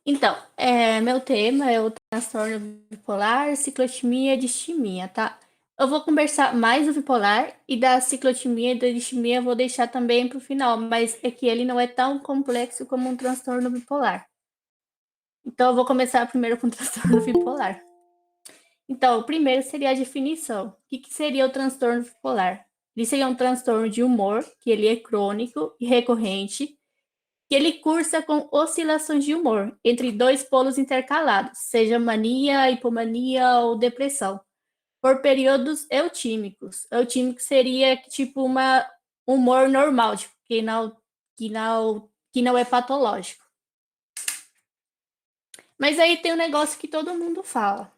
Então, meu tema é o transtorno bipolar, ciclotimia e distimia, tá? Eu vou conversar mais do bipolar e da ciclotimia e da distimia eu vou deixar também para o final, mas é que ele não é tão complexo como um transtorno bipolar. Então, eu vou começar primeiro com o transtorno bipolar. Então, o primeiro seria a definição. O que seria o transtorno bipolar? Ele seria um transtorno de humor, que ele é crônico e recorrente, que ele cursa com oscilações de humor entre dois polos intercalados, seja mania, hipomania ou depressão, por períodos eutímicos. Eutímico seria tipo uma humor normal, tipo, que não é patológico. Mas aí tem um negócio que todo mundo fala.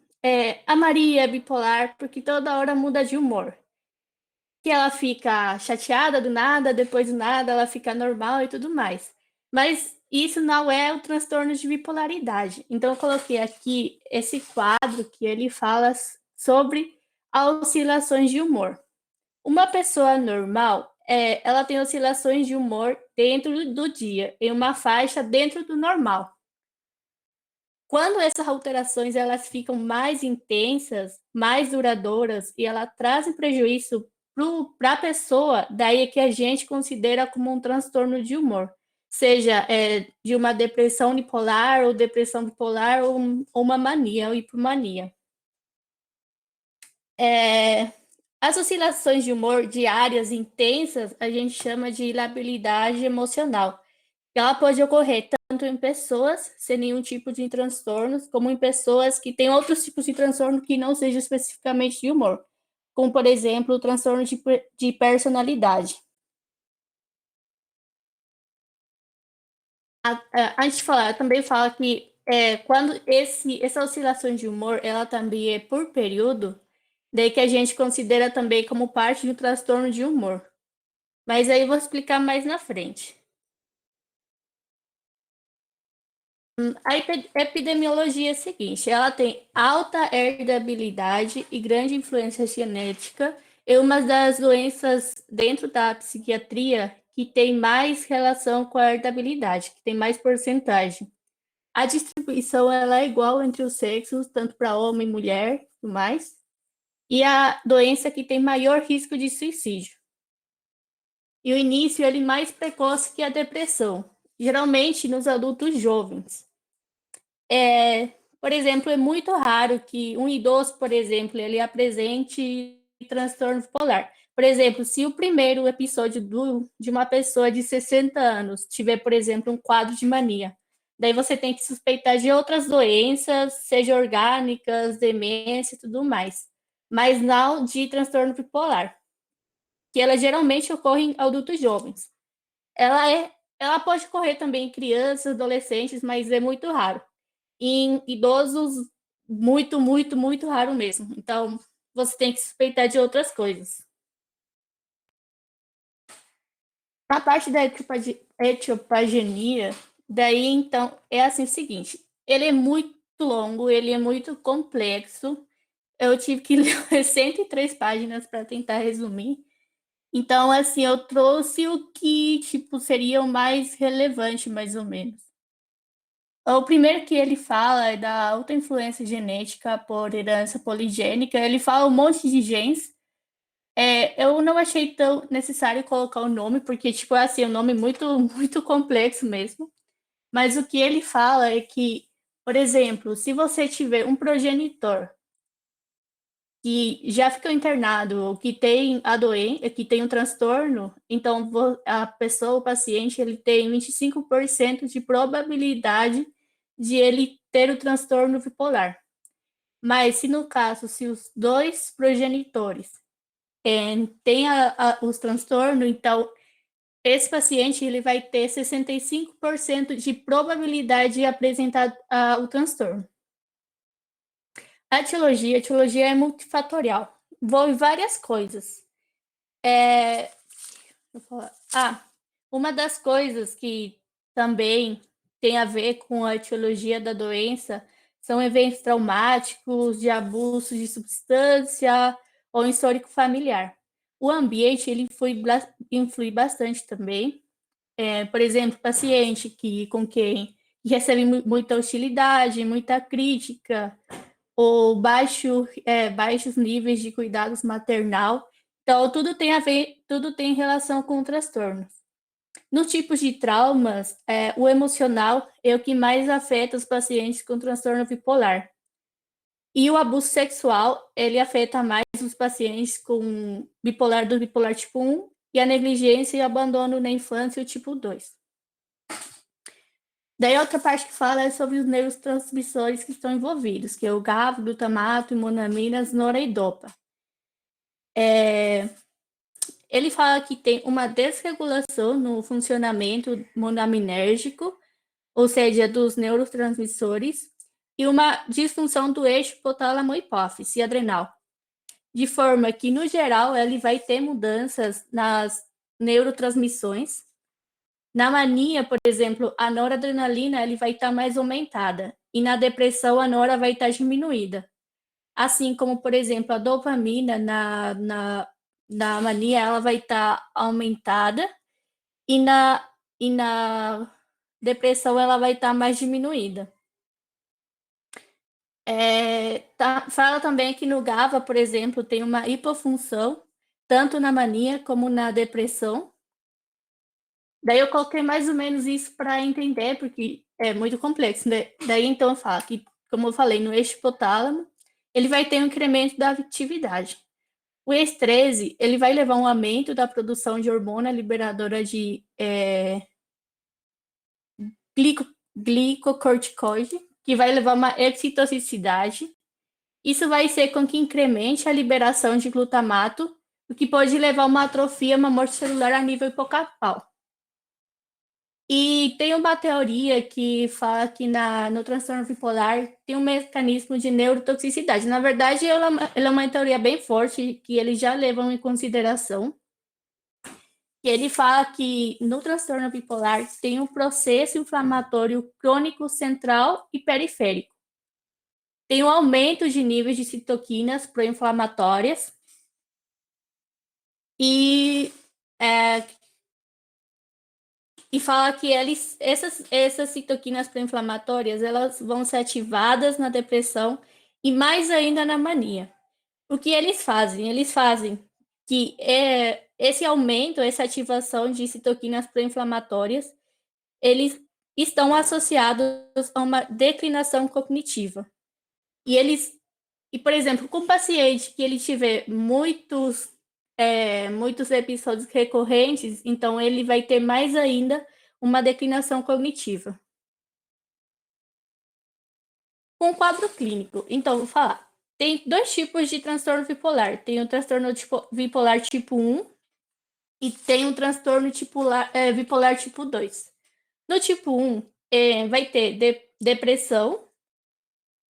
A Maria é bipolar porque toda hora muda de humor. Que ela fica chateada do nada, depois do nada ela fica normal e tudo mais. Mas isso não é o transtorno de bipolaridade. Então eu coloquei aqui esse quadro que ele fala sobre oscilações de humor. Uma pessoa normal, ela tem oscilações de humor dentro do dia, em uma faixa dentro do normal. Quando essas alterações elas ficam mais intensas, mais duradouras e ela trazem prejuízo para a pessoa, daí é que a gente considera como um transtorno de humor, seja de uma depressão unipolar ou depressão bipolar ou uma mania ou hipomania. As oscilações de humor diárias intensas a gente chama de labilidade emocional. Ela pode ocorrer tanto em pessoas sem nenhum tipo de transtornos, como em pessoas que têm outros tipos de transtorno que não sejam especificamente de humor, como, por exemplo, o transtorno de personalidade. Antes de falar, também fala que quando essa oscilação de humor, ela também é por período, daí que a gente considera também como parte do transtorno de humor. Mas aí eu vou explicar mais na frente. A epidemiologia é a seguinte: ela tem alta herdabilidade e grande influência genética. É uma das doenças dentro da psiquiatria que tem mais relação com a herdabilidade, que tem mais porcentagem. A distribuição ela é igual entre os sexos, tanto para homem e mulher, e tudo mais. E a doença que tem maior risco de suicídio. E o início ele é mais precoce que a depressão, geralmente nos adultos jovens. Por exemplo, é muito raro que um idoso, por exemplo, ele apresente transtorno bipolar. Por exemplo, se o primeiro episódio de uma pessoa de 60 anos tiver, por exemplo, um quadro de mania, daí você tem que suspeitar de outras doenças, seja orgânicas, demência e tudo mais, mas não de transtorno bipolar, que ela geralmente ocorre em adultos jovens. Ela é, ela pode ocorrer também em crianças, adolescentes, mas é muito raro. Em idosos, muito, muito, muito raro mesmo. Então, você tem que suspeitar de outras coisas. A parte da etiopagenia, daí, então, é assim o seguinte. Ele é muito longo, ele é muito complexo. Eu tive que ler 103 páginas para tentar resumir. Então, assim, eu trouxe o que, tipo, seria o mais relevante, mais ou menos. O primeiro que ele fala é da alta influência genética por herança poligênica. Ele fala um monte de genes. Eu não achei tão necessário colocar o nome, porque, tipo, é assim, um nome muito, muito complexo mesmo. Mas o que ele fala é que, por exemplo, se você tiver um progenitor que já ficou internado, ou que tem a doença, que tem um transtorno, então a pessoa, o paciente, ele tem 25% de probabilidade de ele ter o transtorno bipolar. Mas se no caso, se os dois progenitores têm os transtornos, então esse paciente ele vai ter 65% de probabilidade de apresentar o transtorno. A etiologia é multifatorial, envolve várias coisas. Ah, uma das coisas que também tem a ver com a etiologia da doença são eventos traumáticos, de abuso de substância ou histórico familiar. O ambiente ele influi bastante também. Por exemplo, paciente com quem que recebe muita hostilidade, muita crítica, ou baixos níveis de cuidados maternal. Então, tudo tem a ver, tudo tem relação com transtornos. Nos tipos de traumas, o emocional é o que mais afeta os pacientes com transtorno bipolar. E o abuso sexual, ele afeta mais os pacientes com bipolar do bipolar tipo 1 e a negligência e abandono na infância, o tipo 2. Daí outra parte que fala é sobre os neurotransmissores que estão envolvidos, que é o GABA, glutamato, monaminas, noreidopa. Ele fala que tem uma desregulação no funcionamento monaminérgico, ou seja, dos neurotransmissores, e uma disfunção do eixo hipotálamo-hipófise adrenal, de forma que, no geral, ele vai ter mudanças nas neurotransmissões. Na mania, por exemplo, a noradrenalina ele vai estar mais aumentada, e na depressão a nora vai estar diminuída. Assim como, por exemplo, a dopamina na mania ela vai estar aumentada, e na depressão ela vai estar mais diminuída. Fala também que no GABA, por exemplo, tem uma hipofunção, tanto na mania como na depressão. Daí eu coloquei mais ou menos isso para entender, porque é muito complexo, né? Daí então eu falo que, como eu falei, no eixo hipotálamo, ele vai ter um incremento da atividade. O estresse, ele vai levar um aumento da produção de hormona liberadora de glicocorticoide, que vai levar uma excitotoxicidade. Isso vai ser com que incremente a liberação de glutamato, o que pode levar a uma atrofia, uma morte celular a nível hipocampal. E tem uma teoria que fala que no transtorno bipolar tem um mecanismo de neurotoxicidade. Na verdade, ela é uma teoria bem forte, que eles já levam em consideração. E ele fala que no transtorno bipolar tem um processo inflamatório crônico central e periférico. Tem um aumento de níveis de citoquinas pró-inflamatórias e fala que essas citoquinas pró-inflamatórias elas vão ser ativadas na depressão e mais ainda na mania. O que eles fazem? Eles fazem que esse aumento, essa ativação de citoquinas pró-inflamatórias, eles estão associados a uma declinação cognitiva. E, por exemplo, com o paciente que ele tiver muitos episódios recorrentes, então ele vai ter mais ainda uma declinação cognitiva. Com o quadro clínico, então, vou falar. Tem dois tipos de transtorno bipolar. Tem o transtorno bipolar tipo 1 e tem o transtorno bipolar tipo 2. No tipo 1, vai ter depressão,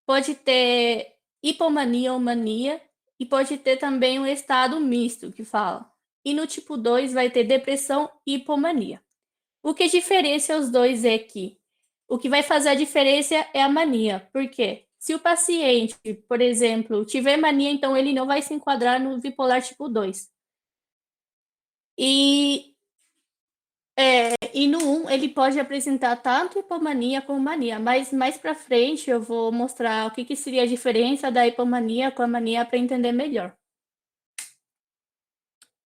pode ter hipomania ou mania, e pode ter também um estado misto, que fala. E no tipo 2 vai ter depressão e hipomania. O que diferencia os dois é que o que vai fazer a diferença é a mania. Por quê? Se o paciente, por exemplo, tiver mania, então ele não vai se enquadrar no bipolar tipo 2. E no 1, ele pode apresentar tanto hipomania como mania, mas mais para frente eu vou mostrar o que seria a diferença da hipomania com a mania para entender melhor.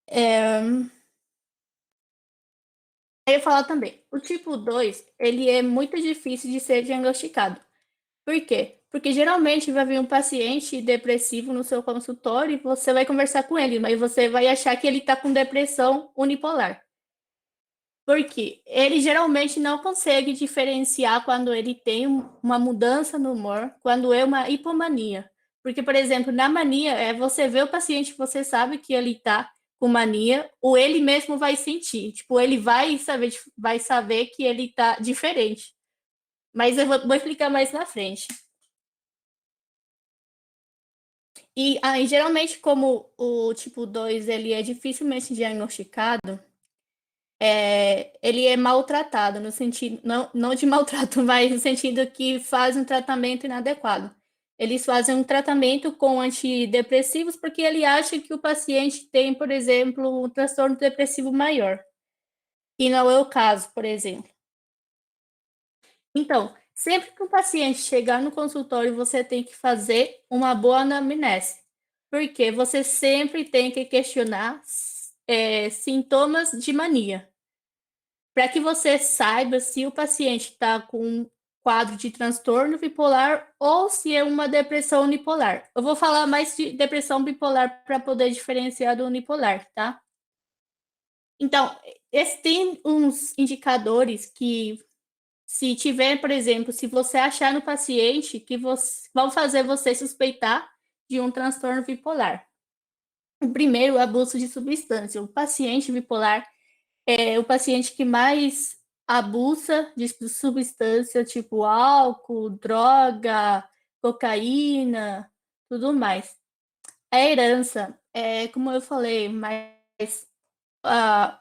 Eu ia falar também, o tipo 2, ele é muito difícil de ser diagnosticado. Por quê? Porque geralmente vai vir um paciente depressivo no seu consultório e você vai conversar com ele, mas você vai achar que ele está com depressão unipolar. Porque ele geralmente não consegue diferenciar quando ele tem uma mudança no humor, quando é uma hipomania. Porque, por exemplo, na mania, você vê o paciente, você sabe que ele está com mania, ou ele mesmo vai sentir. Tipo, ele vai saber que ele está diferente. Mas eu vou explicar mais na frente. E geralmente, como o tipo 2 ele é dificilmente diagnosticado, ele é maltratado, no sentido, não de maltrato, mas no sentido que faz um tratamento inadequado. Eles fazem um tratamento com antidepressivos porque ele acha que o paciente tem, por exemplo, um transtorno depressivo maior. E não é o caso, por exemplo. Então, Sempre que o paciente chegar no consultório, você tem que fazer uma boa anamnese, porque você sempre tem que questionar sintomas de mania, para que você saiba se o paciente está com um quadro de transtorno bipolar ou se é uma depressão unipolar. Eu vou falar mais de depressão bipolar para poder diferenciar do unipolar, tá? Então, tem uns indicadores que, se tiver, por exemplo, se você achar no paciente que vão fazer você suspeitar de um transtorno bipolar. O primeiro, o abuso de substância. O paciente bipolar é o paciente que mais abusa de substância, tipo álcool, droga, cocaína, tudo mais. A herança, como eu falei, mas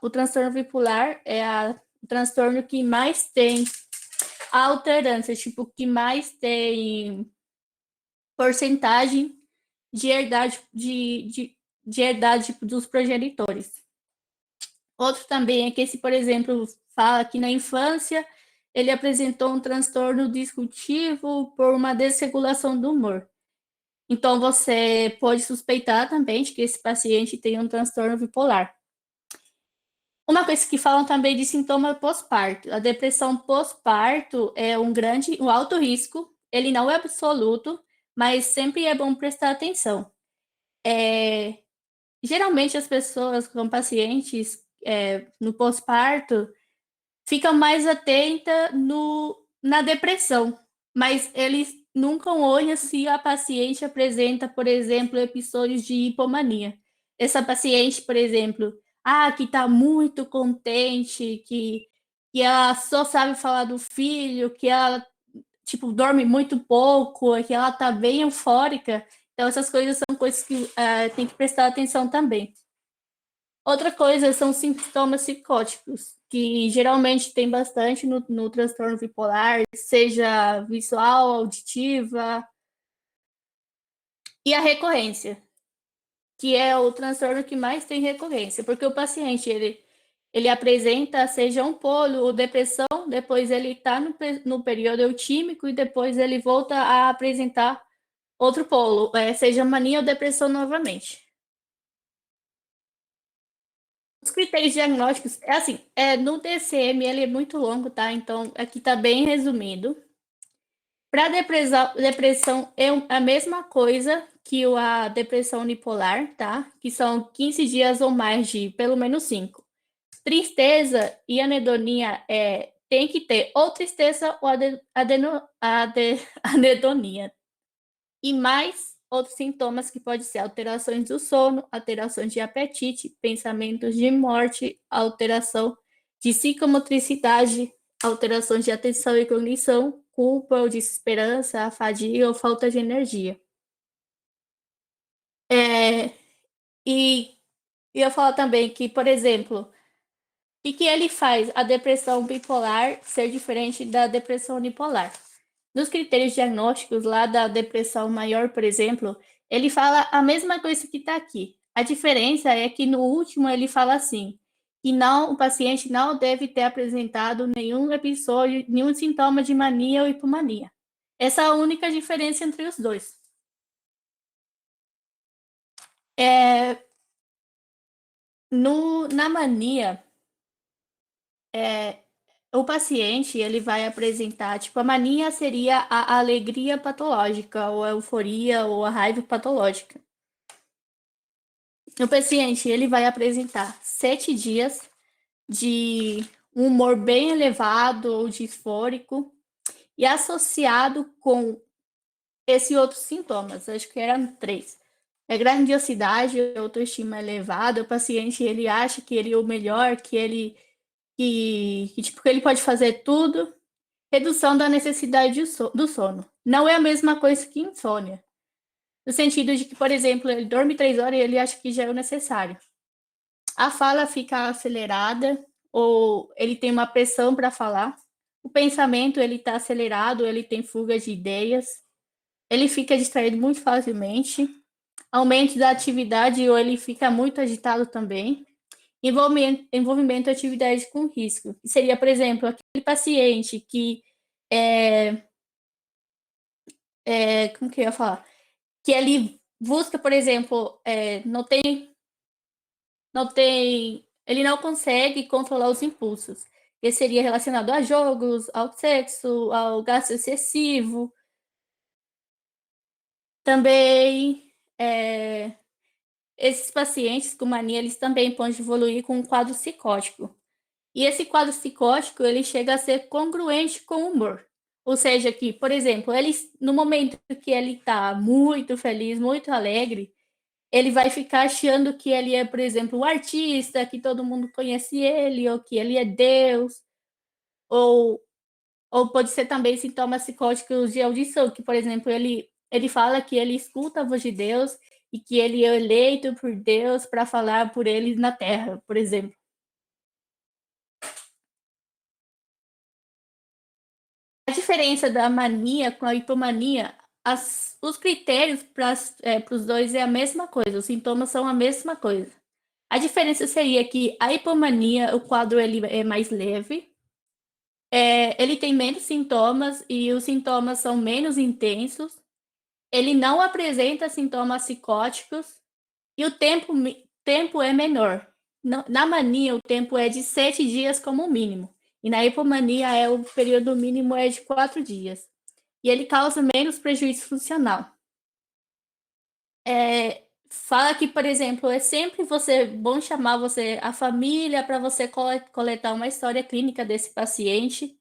o transtorno bipolar é o transtorno que mais tem alternância, tipo, que mais tem porcentagem de herdade, de herdade tipo, dos progenitores. Outro também é que, se, por exemplo, fala que na infância ele apresentou um transtorno disruptivo por uma desregulação do humor. Então, você pode suspeitar também de que esse paciente tem um transtorno bipolar. Uma coisa que falam também de sintoma pós-parto. A depressão pós-parto é um alto risco. Ele não é absoluto, mas sempre é bom prestar atenção. Geralmente as pessoas com pacientes no pós-parto ficam mais atentas na depressão, mas eles nunca olham se a paciente apresenta, por exemplo, episódios de hipomania. Essa paciente, por exemplo, que está muito contente, que ela só sabe falar do filho, que ela tipo, dorme muito pouco, que ela está bem eufórica. Então, essas coisas são coisas que tem que prestar atenção também. Outra coisa são sintomas psicóticos, que geralmente tem bastante no transtorno bipolar, seja visual, auditiva, e a recorrência, que é o transtorno que mais tem recorrência, porque o paciente, ele apresenta, seja um polo ou depressão, depois ele está no período eutímico e depois ele volta a apresentar outro polo, seja mania ou depressão novamente. Os critérios diagnósticos, assim, no DCM ele é muito longo, tá? Então, aqui tá bem resumido. Para depressão é a mesma coisa que a depressão unipolar, tá? Que são 15 dias ou mais de pelo menos 5. Tristeza e anedonia tem que ter ou tristeza ou anedonia. E mais outros sintomas que podem ser alterações do sono, alterações de apetite, pensamentos de morte, alteração de psicomotricidade, alterações de atenção e cognição, culpa ou desesperança, fadiga ou falta de energia. E eu falo também que, por exemplo, o que ele faz a depressão bipolar ser diferente da depressão unipolar? Nos critérios diagnósticos lá da depressão maior, por exemplo, ele fala a mesma coisa que está aqui. A diferença é que no último ele fala assim, que o paciente não deve ter apresentado nenhum episódio, nenhum sintoma de mania ou hipomania. Essa é a única diferença entre os dois. Na mania, o paciente ele vai apresentar, tipo, a mania seria a alegria patológica, ou a euforia, ou a raiva patológica. O paciente ele vai apresentar 7 dias de um humor bem elevado ou disfórico e associado com esses outros sintomas, acho que eram 3. Grandiosidade, autoestima elevada, o paciente ele acha que ele é o melhor, tipo, que ele pode fazer tudo. Redução da necessidade do sono. Não é a mesma coisa que insônia. No sentido de que, por exemplo, ele dorme 3 horas e ele acha que já é o necessário. A fala fica acelerada ou ele tem uma pressão para falar. O pensamento ele está acelerado, ele tem fuga de ideias. Ele fica distraído muito facilmente. Aumento da atividade ou ele fica muito agitado também. Envolvimento de atividade com risco. Seria, por exemplo, aquele paciente que Como que eu ia falar? Que ele busca, por exemplo, ele não consegue controlar os impulsos. Que seria relacionado a jogos, ao sexo, ao gasto excessivo. Também, esses pacientes com mania, eles também podem evoluir com um quadro psicótico. E esse quadro psicótico, ele chega a ser congruente com o humor. Ou seja, que, por exemplo, ele, no momento que ele está muito feliz, muito alegre, ele vai ficar achando que ele é, por exemplo, um artista, que todo mundo conhece ele, ou que ele é Deus, ou, ou pode ser também sintomas psicóticos de audição, que, por exemplo, ele fala que ele escuta a voz de Deus e que ele é eleito por Deus para falar por ele na Terra, por exemplo. A diferença da mania com a hipomania, os critérios para os dois é a mesma coisa, os sintomas são a mesma coisa. A diferença seria que a hipomania, o quadro ele é mais leve, ele tem menos sintomas e os sintomas são menos intensos, ele não apresenta sintomas psicóticos e o tempo é menor. Na mania, o tempo é de 7 dias como mínimo. E na hipomania, o período mínimo é de 4 dias. E ele causa menos prejuízo funcional. Fala que, por exemplo, é sempre bom chamar a família para você coletar uma história clínica desse paciente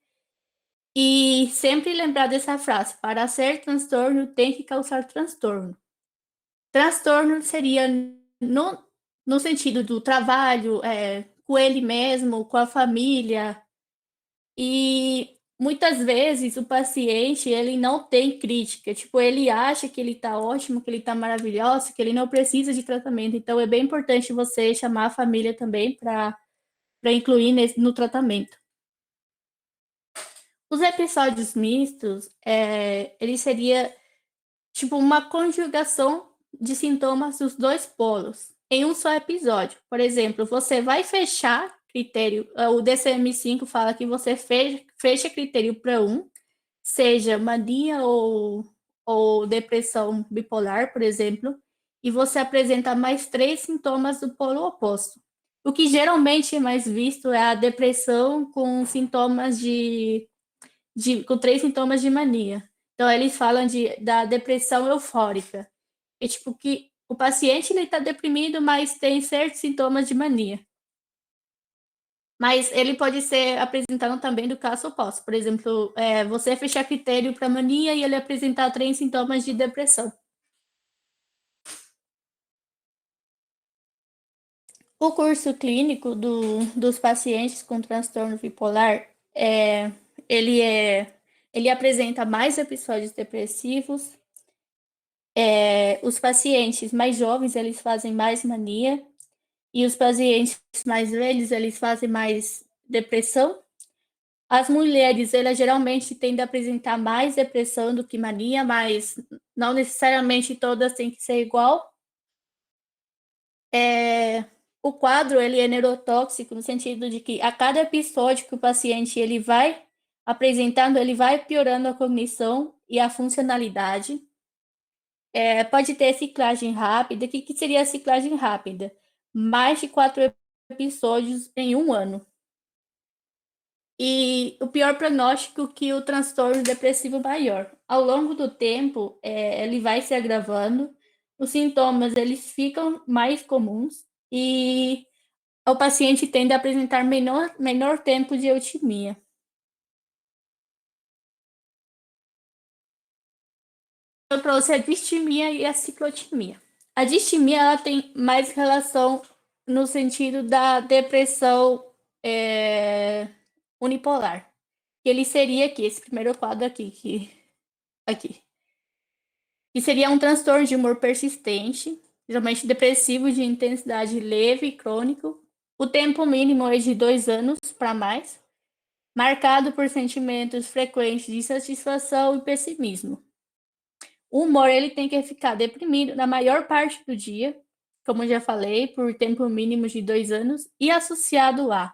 e sempre lembrar dessa frase: para ser transtorno, tem que causar transtorno. Transtorno seria no sentido do trabalho, com ele mesmo, com a família. E muitas vezes o paciente, ele não tem crítica. Tipo, ele acha que ele tá ótimo, que ele tá maravilhoso, que ele não precisa de tratamento. Então, é bem importante você chamar a família também para incluir no tratamento. Os episódios mistos, ele seria tipo uma conjugação de sintomas dos dois polos em um só episódio. Por exemplo, você vai fechar critério, o DCM-5 fala que você fecha critério para um, seja mania ou depressão bipolar, por exemplo, e você apresenta mais 3 sintomas do polo oposto. O que geralmente é mais visto é a depressão com sintomas com 3 sintomas de mania. Então, eles falam da depressão eufórica. É tipo que o paciente está deprimido, mas tem certos sintomas de mania. Mas ele pode ser apresentado também do caso oposto. Por exemplo, você fechar critério para mania e ele apresentar 3 sintomas de depressão. O curso clínico dos pacientes com transtorno bipolar, ele, ele apresenta mais episódios depressivos. Os pacientes mais jovens, eles fazem mais mania. E os pacientes mais velhos, eles fazem mais depressão. As mulheres, elas geralmente tendem a apresentar mais depressão do que mania, mas não necessariamente todas têm que ser igual. O quadro, ele é neurotóxico no sentido de que a cada episódio que o paciente ele vai apresentando, ele vai piorando a cognição e a funcionalidade. Pode ter ciclagem rápida. O que seria a ciclagem rápida? Mais de 4 episódios em um ano. E o pior pronóstico que o transtorno depressivo maior. Ao longo do tempo, ele vai se agravando, os sintomas eles ficam mais comuns e o paciente tende a apresentar menor tempo de eutimia. Eu trouxe a distimia e a ciclotimia. A distimia ela tem mais relação no sentido da depressão unipolar. Ele seria aqui, esse primeiro quadro aqui. Que seria um transtorno de humor persistente, geralmente depressivo de intensidade leve e crônico. O tempo mínimo é de 2 anos para mais, marcado por sentimentos frequentes de insatisfação e pessimismo. O humor ele tem que ficar deprimido na maior parte do dia, como já falei, por tempo mínimo de 2 anos, e associado a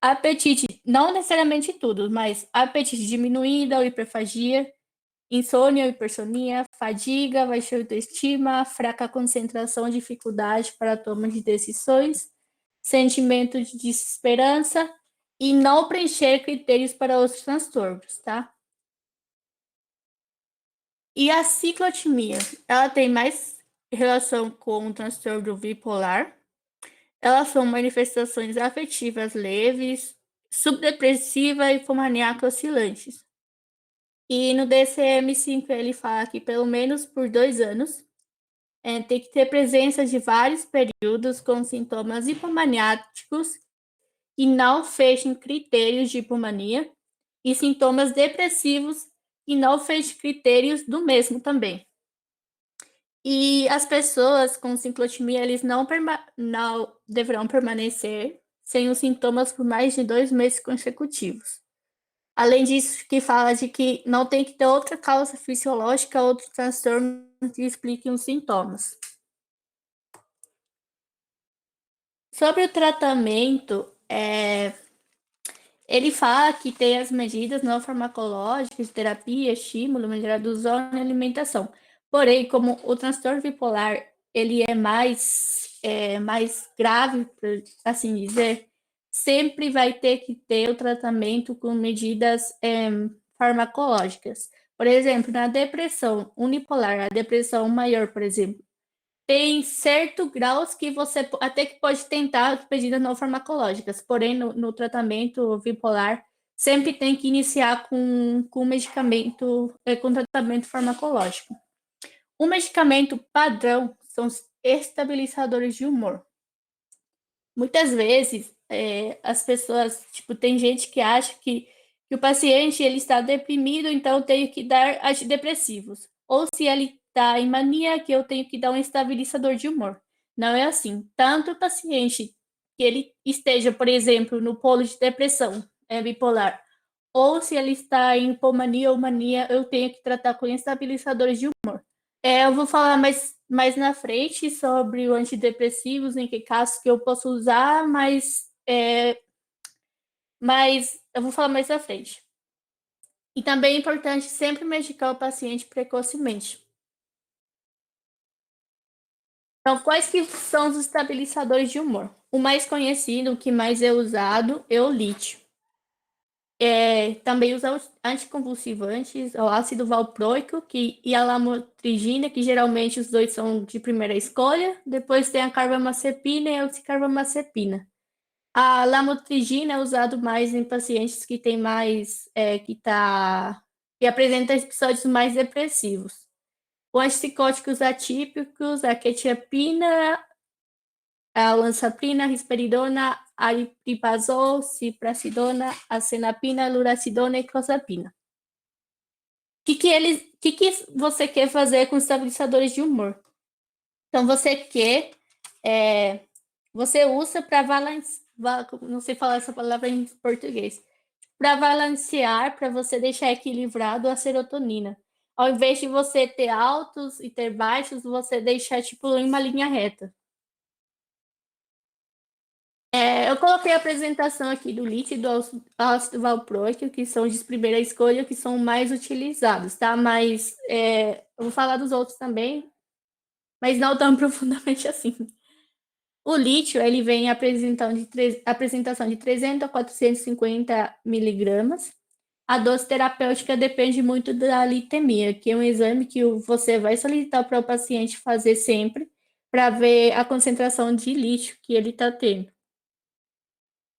apetite, não necessariamente tudo, mas apetite diminuído, ou hiperfagia, insônia ou hipersonia, fadiga, baixa autoestima, fraca concentração, dificuldade para a toma de decisões, sentimento de desesperança e não preencher critérios para outros transtornos, tá? E a ciclotimia, ela tem mais relação com o transtorno bipolar. Elas são manifestações afetivas leves, subdepressiva e hipomaníaca oscilantes. E no DCM-5 ele fala que pelo menos por 2 anos tem que ter presença de vários períodos com sintomas hipomaniáticos que não fechem critérios de hipomania e sintomas depressivos que não fechem critérios do mesmo também. E as pessoas com ciclotimia, eles não deverão permanecer sem os sintomas por mais de 2 meses consecutivos. Além disso, que fala de que não tem que ter outra causa fisiológica, outro transtorno que explique os sintomas. Sobre o tratamento, ele fala que tem as medidas não farmacológicas, terapia, estímulo, melhoria do sono e alimentação. Porém, como o transtorno bipolar ele é mais grave, por assim dizer, sempre vai ter que ter o tratamento com medidas farmacológicas. Por exemplo, na depressão unipolar, a depressão maior, por exemplo, tem certos graus que você até que pode tentar medidas não farmacológicas, porém no tratamento bipolar sempre tem que iniciar com medicamento, com tratamento farmacológico. O medicamento padrão são os estabilizadores de humor. Muitas vezes as pessoas, tipo, tem gente que acha que o paciente ele está deprimido, então eu tenho que dar antidepressivos. Ou se ele está em mania, que eu tenho que dar um estabilizador de humor. Não é assim. Tanto o paciente que ele esteja, por exemplo, no polo de depressão bipolar, ou se ele está em hipomania ou mania, eu tenho que tratar com estabilizadores de humor. Eu vou falar mais na frente sobre o antidepressivos, em que casos que eu posso usar, mas eu vou falar mais na frente. E também é importante sempre medicar o paciente precocemente. Então, quais que são os estabilizadores de humor? O mais conhecido, o que mais é usado, é o lítio. Também usa os anticonvulsivantes, o ácido valproico e a lamotrigina, que geralmente os dois são de primeira escolha. Depois tem a carbamazepina e a oxicarbamazepina. A lamotrigina é usado mais em pacientes que têm que apresentam episódios mais depressivos. Os antipsicóticos atípicos, a quetiapina, a olanzapina, a risperidona, aripiprazol, ciprasidona, acenapina, luracidona e clozapina. Que você quer fazer com estabilizadores de humor? Então, você usa para balancear, não sei falar essa palavra em português, para balancear, para você deixar equilibrado a serotonina. Ao invés de você ter altos e ter baixos, você deixa tipo em uma linha reta. Eu coloquei a apresentação aqui do lítio e do ácido valproico, que são de primeira escolha, que são mais utilizados, tá? Mas eu vou falar dos outros também, mas não tão profundamente assim. O lítio, ele vem em apresentação de 300 a 450 miligramas. A dose terapêutica depende muito da litemia, que é um exame que você vai solicitar para o paciente fazer sempre, para ver a concentração de lítio que ele está tendo.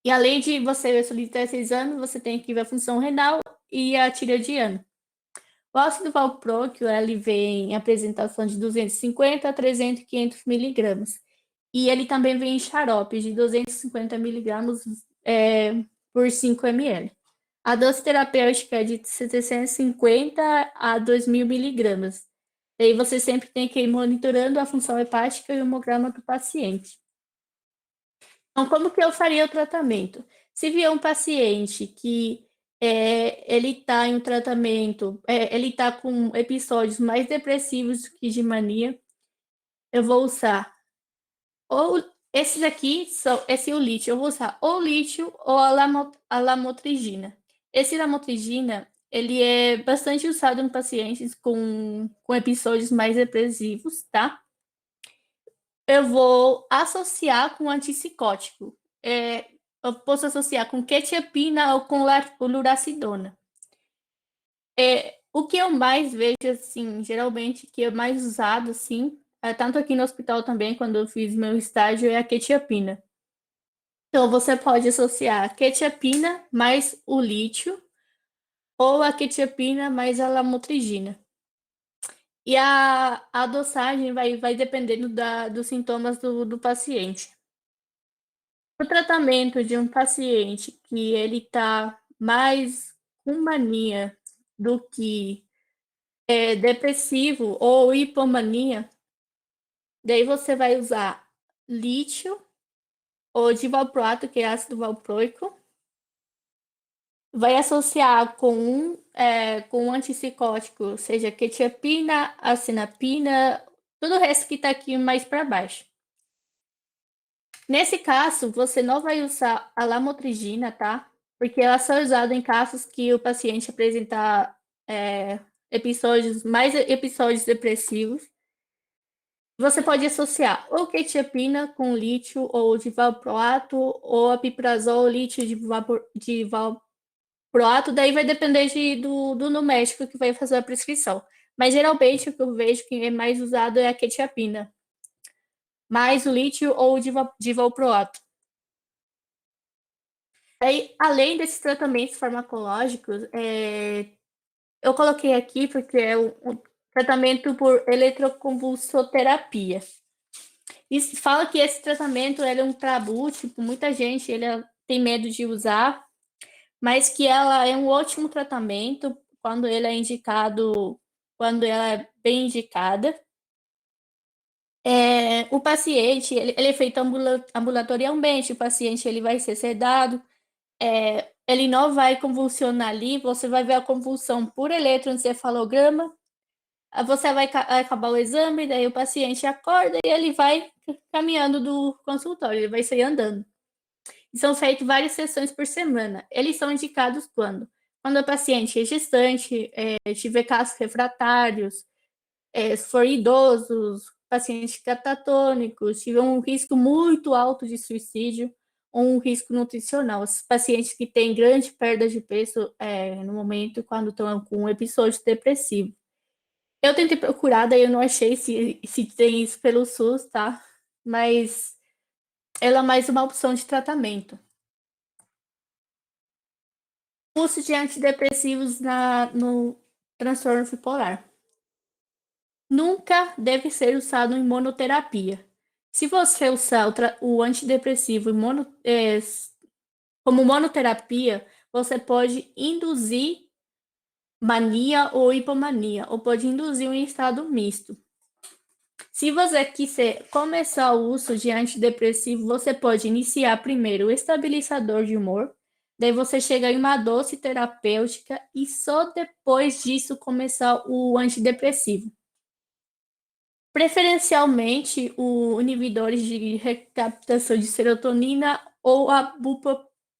E além de você solicitar esse exame, você tem que ver a função renal e a tireoidiana. O ácido valproico, ele vem em apresentação de 250 a 300 e 500 miligramas. E ele também vem em xaropes de 250 miligramas por 5 ml. A dose terapêutica é de 750 a 2.000 miligramas. E aí você sempre tem que ir monitorando a função hepática e o hemograma do paciente. Então, como que eu faria o tratamento? Se vier um paciente que ele está em um tratamento, ele está com episódios mais depressivos que de mania, eu vou usar ou Esses aqui são esse é o lítio. Eu vou usar ou lítio ou a lamotrigina. Esse lamotrigina, ele é bastante usado em pacientes com episódios mais depressivos, tá? Eu vou associar com antipsicótico. Eu posso associar com quetiapina ou com luracidona. O que eu mais vejo, assim, geralmente, que é mais usado, assim, tanto aqui no hospital também, quando eu fiz meu estágio, é a quetiapina. Então, você pode associar a quetiapina mais o lítio ou a quetiapina mais a lamotrigina. E a dosagem vai dependendo dos sintomas do paciente. O tratamento de um paciente que ele está mais com mania do que depressivo ou hipomania, daí você vai usar lítio ou divalproato, que é ácido valproico, vai associar com um antipsicótico, seja quetiapina, acinapina, tudo o resto que está aqui mais para baixo. Nesse caso, você não vai usar a lamotrigina, tá? Porque ela só é usada em casos que o paciente apresenta mais episódios depressivos. Você pode associar ou quetiapina com lítio ou divalproato ou apiprazol, lítio de valproato, daí vai depender do médico que vai fazer a prescrição. Mas geralmente o que eu vejo que é mais usado é a quetiapina, mais o lítio ou o divalproato. Aí, além desses tratamentos farmacológicos, eu coloquei aqui porque é um tratamento por eletroconvulsoterapia. E fala que esse tratamento é um tabu, tipo, muita gente tem medo de usar, mas que ela é um ótimo tratamento quando ele é indicado, quando ela é bem indicada. O paciente, ele é feito ambulatorialmente, o paciente ele vai ser sedado, ele não vai convulsionar ali, você vai ver a convulsão por eletroencefalograma, você vai acabar o exame, daí o paciente acorda e ele vai caminhando do consultório, ele vai sair andando. E são feitas várias sessões por semana. Eles são indicados quando? Quando o paciente é gestante, tiver casos refratários, se for idosos, pacientes catatônicos, tiver um risco muito alto de suicídio ou um risco nutricional. Os pacientes que têm grande perda de peso no momento quando estão com um episódio depressivo. Eu tentei procurar, daí eu não achei se tem isso pelo SUS, tá? Mas ela é mais uma opção de tratamento. Uso de antidepressivos no transtorno bipolar. Nunca deve ser usado em monoterapia. Se você usar o antidepressivo como monoterapia, você pode induzir mania ou hipomania, ou pode induzir um estado misto. Se você quiser começar o uso de antidepressivo, você pode iniciar primeiro o estabilizador de humor, daí você chega em uma dose terapêutica e só depois disso começar o antidepressivo. Preferencialmente, os inibidores de recaptação de serotonina ou a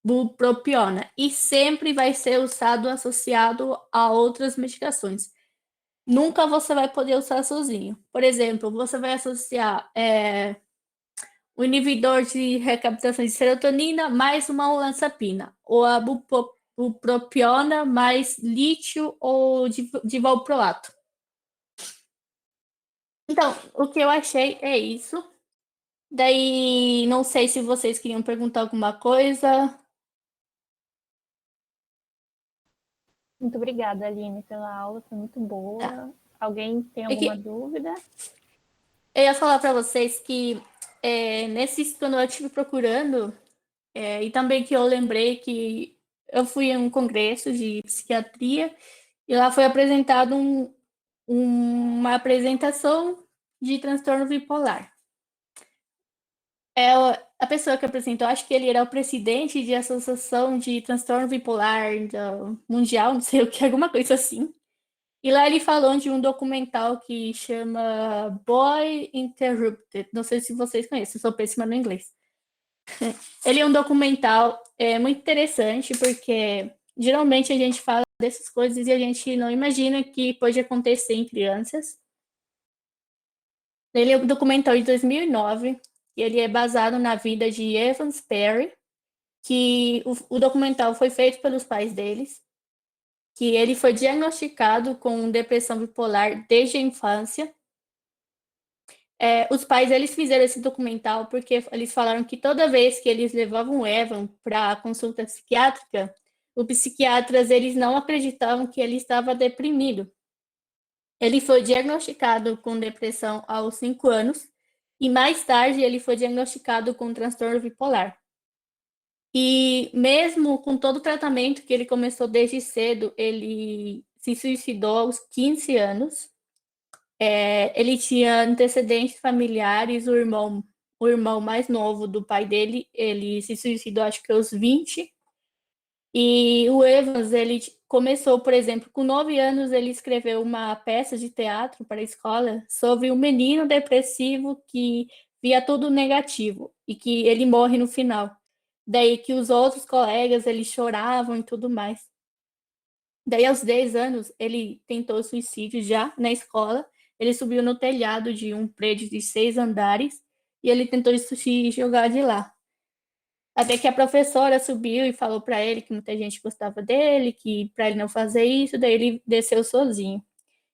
bupropiona, e sempre vai ser usado associado a outras medicações. Nunca você vai poder usar sozinho. Por exemplo, você vai associar o inibidor de recaptação de serotonina mais uma olanzapina, ou a bupropiona mais lítio ou divalproato. Então, o que eu achei é isso. Daí, não sei se vocês queriam perguntar alguma coisa. Muito obrigada, Aline, pela aula, foi muito Tá. boa. Alguém tem É alguma que dúvida? eu ia falar para vocês que quando eu estive procurando, e também que eu lembrei que eu fui em um congresso de psiquiatria e lá foi apresentado uma apresentação de transtorno bipolar. A pessoa que apresentou, acho que ele era o presidente de associação de transtorno bipolar mundial, não sei o que, alguma coisa assim. E lá ele falou de um documental que chama Boy Interrupted. Não sei se vocês conhecem, eu sou péssima no inglês. Ele é um documental muito interessante, porque geralmente a gente fala dessas coisas e a gente não imagina que pode acontecer em crianças. Ele é um documental de 2009 e ele é baseado na vida de Evans Perry, que o documental foi feito pelos pais deles, que ele foi diagnosticado com depressão bipolar desde a infância. Os pais eles fizeram esse documental porque eles falaram que toda vez que eles levavam o Evan para consulta psiquiátrica, os psiquiatras eles não acreditavam que ele estava deprimido. Ele foi diagnosticado com depressão aos 5 anos e mais tarde ele foi diagnosticado com transtorno bipolar. E mesmo com todo o tratamento que ele começou desde cedo, ele se suicidou aos 15 anos. Ele tinha antecedentes familiares, o irmão mais novo do pai dele, ele se suicidou acho que aos 20. E o Evans, ele começou, por exemplo, com 9 anos, ele escreveu uma peça de teatro para a escola sobre um menino depressivo que via tudo negativo e que ele morre no final. Daí que os outros colegas, eles choravam e tudo mais. Daí, aos 10 anos, ele tentou suicídio já na escola. Ele subiu no telhado de um prédio de 6 andares e ele tentou se jogar de lá. Até que a professora subiu e falou para ele que muita gente gostava dele, que para ele não fazer isso, daí ele desceu sozinho.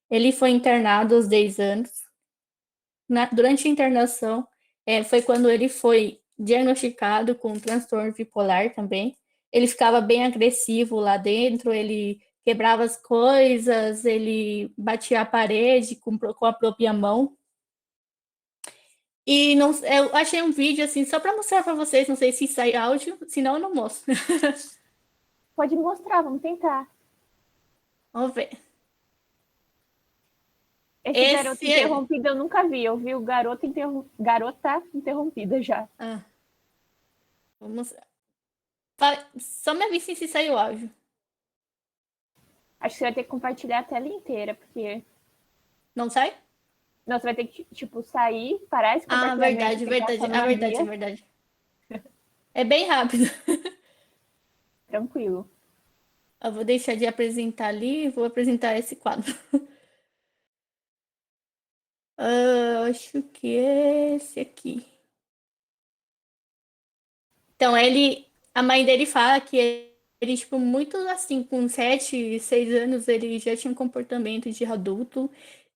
Ele foi internado aos 10 anos. Durante a internação, foi quando ele foi diagnosticado com transtorno bipolar também. Ele ficava bem agressivo lá dentro, ele quebrava as coisas, ele batia a parede com a própria mão. E não, eu achei um vídeo assim, só para mostrar para vocês, não sei se sai áudio, senão eu não mostro. Pode mostrar, vamos tentar. Vamos ver. Esse garoto Esse é. interrompido eu nunca vi. Eu vi o garota interrompida já. Ah, vamos. Só me avise se saiu áudio. Acho que você vai ter que compartilhar a tela inteira, porque. Não sai? Não, você vai ter que, tipo, sair, parar esse Ah, compartilhamento e verdade, clicar verdade. só Ah, numa verdade, guia. verdade. É bem rápido. Tranquilo. Eu vou deixar de apresentar ali e vou apresentar esse quadro. Acho que é esse aqui. Então, a mãe dele fala que ele, tipo, muito assim, com 7, 6 anos, ele já tinha um comportamento de adulto,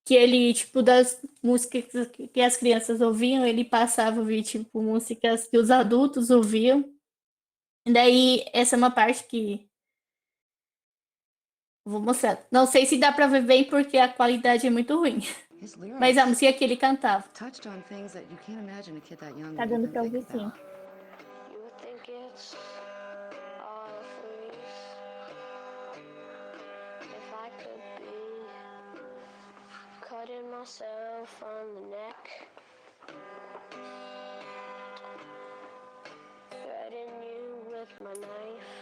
que ele, tipo, das músicas que as crianças ouviam, ele passava a ouvir, tipo, músicas que os adultos ouviam. E daí, essa é uma parte que vou mostrar. Não sei se dá pra ver bem porque a qualidade é muito ruim. Mas a música que ele cantava. Tá dando pra ouvir sim. Cutting myself on the neck, threatening you with my knife,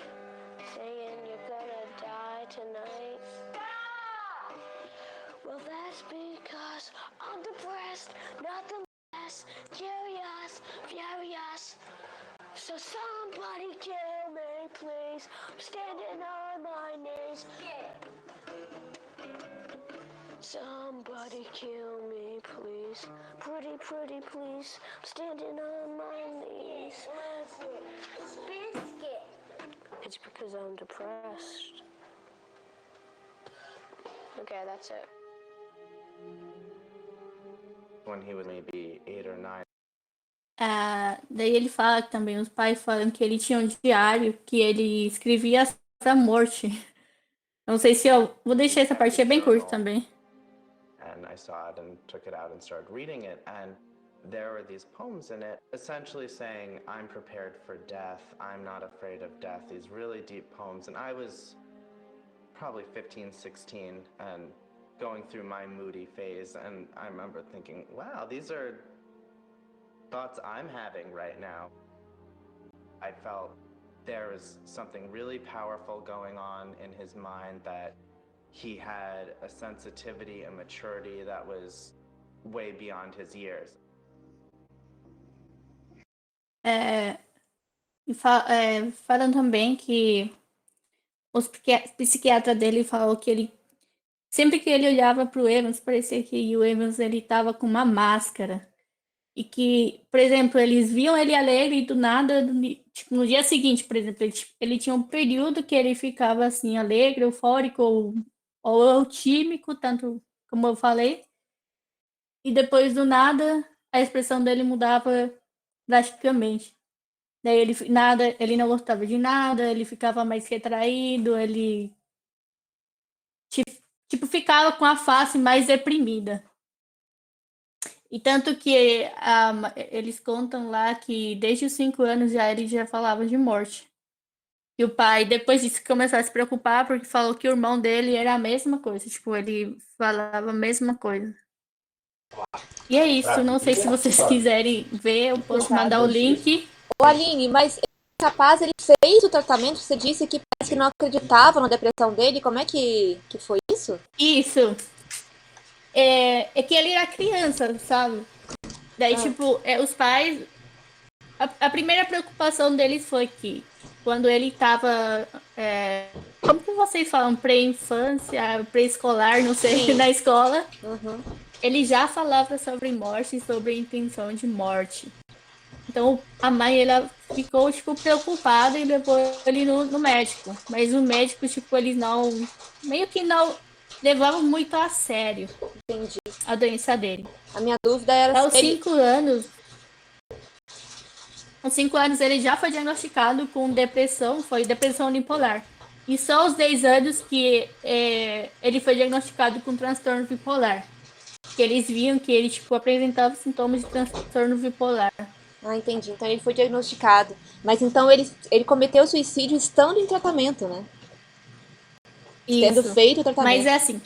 saying you're gonna die tonight. Stop! Well, that's because I'm depressed, nothing less, curious, furious. So somebody kill me, please. I'm standing on my knees. Somebody kill me, please. Pretty, pretty, please. I'm standing on my knees. Biscuit. It's because I'm depressed. Okay, that's it. When he was maybe 8 or 9. Daí ele fala que também, os pais falam que ele tinha um diário que ele escrevia a morte. Não sei se eu vou deixar essa parte, é bem curta também. And I saw it and took it out and started reading it, and there were these poems in it essentially saying, I'm prepared for death, I'm not afraid of death, these really deep poems. And I was probably 15, 16 and going through my moody phase, and I remember thinking, wow, these are thoughts I'm having right now. I felt there was something really powerful going on in his mind that he had a sensitivity and maturity that was way beyond his years. Falam também que os psiquiatra dele falou que ele sempre que ele olhava para o Evans, parecia que o Evans ele tava com uma máscara. E que, por exemplo, eles viam ele alegre e do nada, tipo, no dia seguinte, por exemplo, ele tinha um período que ele ficava assim, alegre, eufórico ou tímico, tanto como eu falei. E depois do nada, a expressão dele mudava drasticamente. Daí ele não gostava de nada, ele ficava mais retraído, ele tipo ficava com a face mais deprimida. E tanto que eles contam lá que desde os 5 anos ele já falava de morte. E o pai, depois disso, começou a se preocupar porque falou que o irmão dele era a mesma coisa. Tipo, ele falava a mesma coisa. E é isso. Não sei se vocês quiserem ver, eu posso mandar o link. Ô, Aline, mas esse rapaz, ele fez o tratamento? Você disse que parece que não acreditava na depressão dele. Como é que foi isso? Isso. É que ele era criança, sabe? Daí, tipo, os pais... A primeira preocupação deles foi que quando ele tava... como que vocês falam? Pré-infância, pré-escolar, não sei, Sim. na escola. Uhum. Ele já falava sobre morte e sobre intenção de morte. Então, a mãe, ela ficou, tipo, preocupada e levou ele no médico. Mas o médico, tipo, eles não... Meio que não levavam muito a sério Entendi. a doença dele. A minha dúvida era Aos se ele... 5 anos... Aos 5 anos, ele já foi diagnosticado com depressão, foi depressão unipolar. E só aos 10 anos que ele foi diagnosticado com transtorno bipolar. Que eles viam que ele, tipo, apresentava sintomas de transtorno bipolar. Ah, entendi. Então ele foi diagnosticado. Mas então ele cometeu suicídio estando em tratamento, né? Tendo Isso. feito o tratamento. Mas é assim,